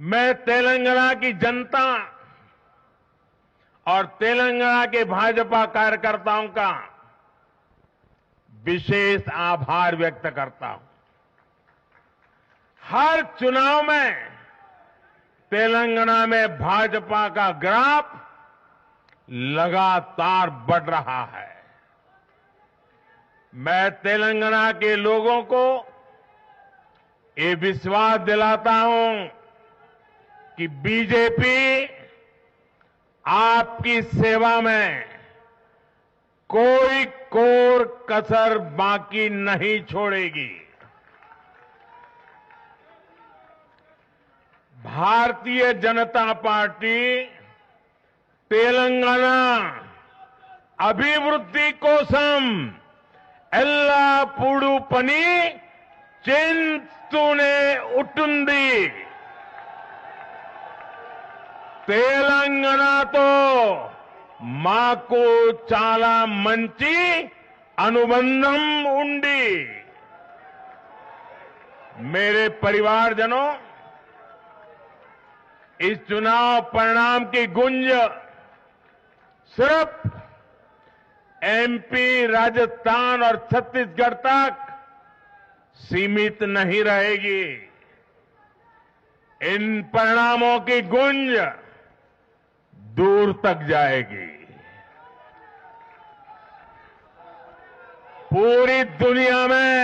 मैं तेलंगाना की जनता और तेलंगाना के भाजपा कार्यकर्ताओं का विशेष आभार व्यक्त करता हूं। हर चुनाव में तेलंगाना में भाजपा का ग्राफ लगातार बढ़ रहा है। मैं तेलंगाना के लोगों को ये विश्वास दिलाता हूं कि बीजेपी आपकी सेवा में कोई कोर कसर बाकी नहीं छोड़ेगी। भारतीय जनता पार्टी तेलंगाना अभिवृद्धि कोसम एल्लापूडू पनी चिंतूने उटुंदी। తెలంగాణతో మాకు చాలా మంచి అనుబంధం ఉంది। मेरे परिवारजनों, इस चुनाव परिणाम की गूंज सिर्फ एमपी, राजस्थान और छत्तीसगढ़ तक सीमित नहीं रहेगी। इन परिणामों की गूंज दूर तक जाएगी। पूरी दुनिया में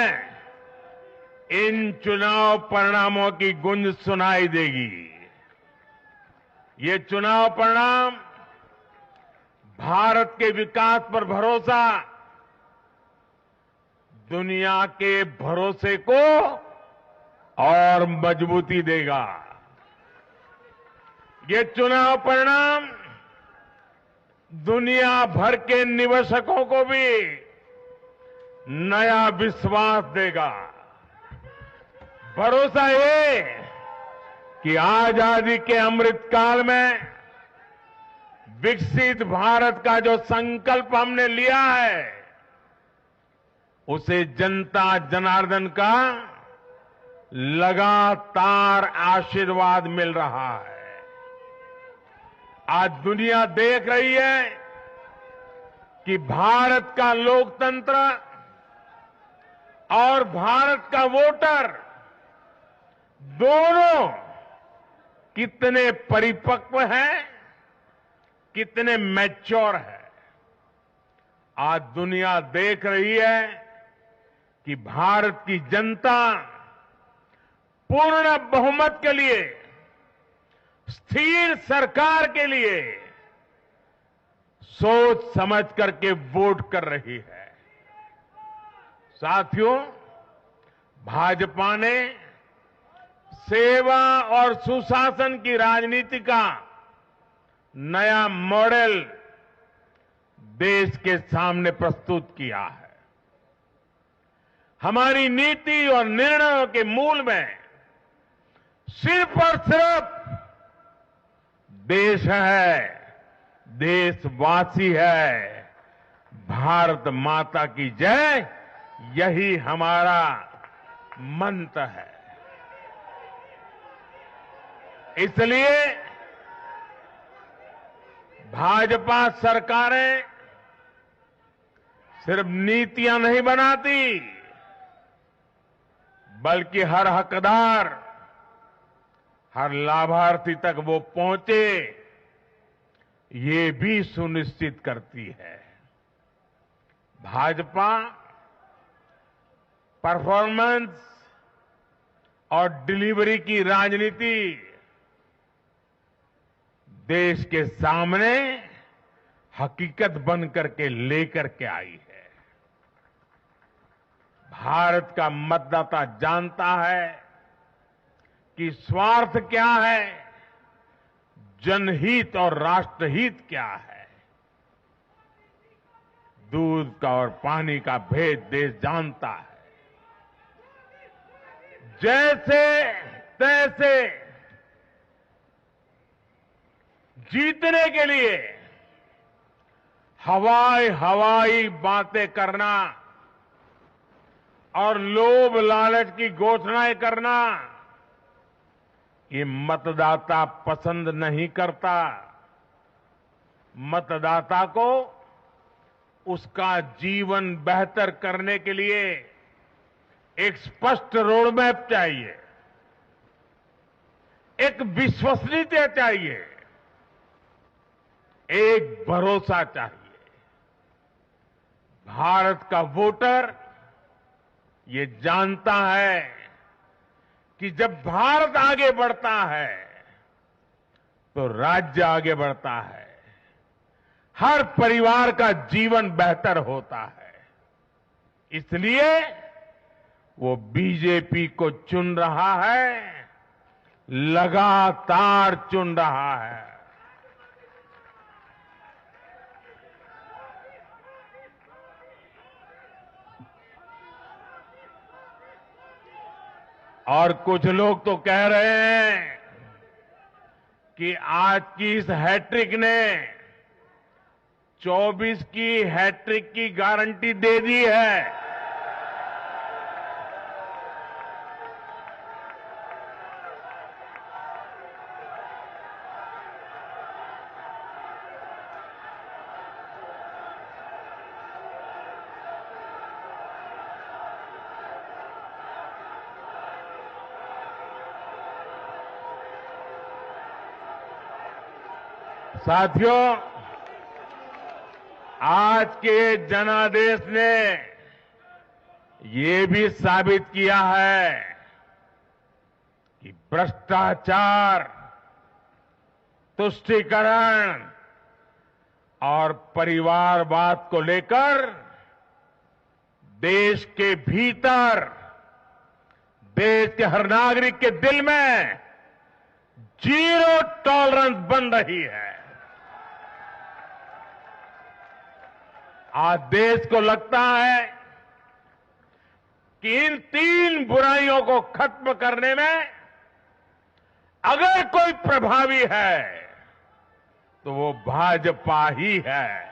इन चुनाव परिणामों की गूंज सुनाई देगी। ये चुनाव परिणाम भारत के विकास पर भरोसा, दुनिया के भरोसे को और मजबूती देगा। ये चुनाव परिणाम दुनिया भर के निवेशकों को भी नया विश्वास देगा। भरोसा ये कि आजादी के अमृत काल में विकसित भारत का जो संकल्प हमने लिया है, उसे जनता जनार्दन का लगातार आशीर्वाद मिल रहा है। आज दुनिया देख रही है कि भारत का लोकतंत्र और भारत का वोटर दोनों कितने परिपक्व हैं, कितने मैच्योर हैं। आज दुनिया देख रही है कि भारत की जनता पूर्ण बहुमत के लिए, स्थिर सरकार के लिए सोच समझ करके वोट कर रही है। साथियों, भाजपा ने सेवा और सुशासन की राजनीति का नया मॉडल देश के सामने प्रस्तुत किया है। हमारी नीति और निर्णयों के मूल में सिर्फ और सिर्फ देश है, देशवासी है, भारत माता की जय, यही हमारा मंत्र है। इसलिए भाजपा सरकारें सिर्फ नीतियां नहीं बनाती, बल्कि हर हकदार, हर लाभार्थी तक वो पहुंचे, ये भी सुनिश्चित करती है। भाजपा परफॉर्मेंस और डिलीवरी की राजनीति देश के सामने हकीकत बन करके लेकर के आई है। भारत का मतदाता जानता है कि स्वार्थ क्या है, जनहित और राष्ट्रहित क्या है। दूध का और पानी का भेद देश जानता है। जैसे तैसे जीतने के लिए हवाई बातें करना और लोभ लालच की घोषणाएं करना ये मतदाता पसंद नहीं करता। मतदाता को उसका जीवन बेहतर करने के लिए एक स्पष्ट रोडमैप चाहिए, एक विश्वसनीयता चाहिए, एक भरोसा चाहिए। भारत का वोटर ये जानता है कि जब भारत आगे बढ़ता है तो राज्य आगे बढ़ता है, हर परिवार का जीवन बेहतर होता है। इसलिए वो बीजेपी को चुन रहा है, लगातार चुन रहा है। और कुछ लोग तो कह रहे हैं कि आज की इस हैट्रिक ने 24 की हैट्रिक की गारंटी दे दी है। साथियों, आज के जनादेश ने ये भी साबित किया है कि भ्रष्टाचार, तुष्टीकरण और परिवारवाद को लेकर देश के भीतर, देश के हर नागरिक के दिल में जीरो टॉलरेंस बन रही है। आज देश को लगता है कि इन 3 बुराइयों को खत्म करने में अगर कोई प्रभावी है तो वो भाजपा ही है।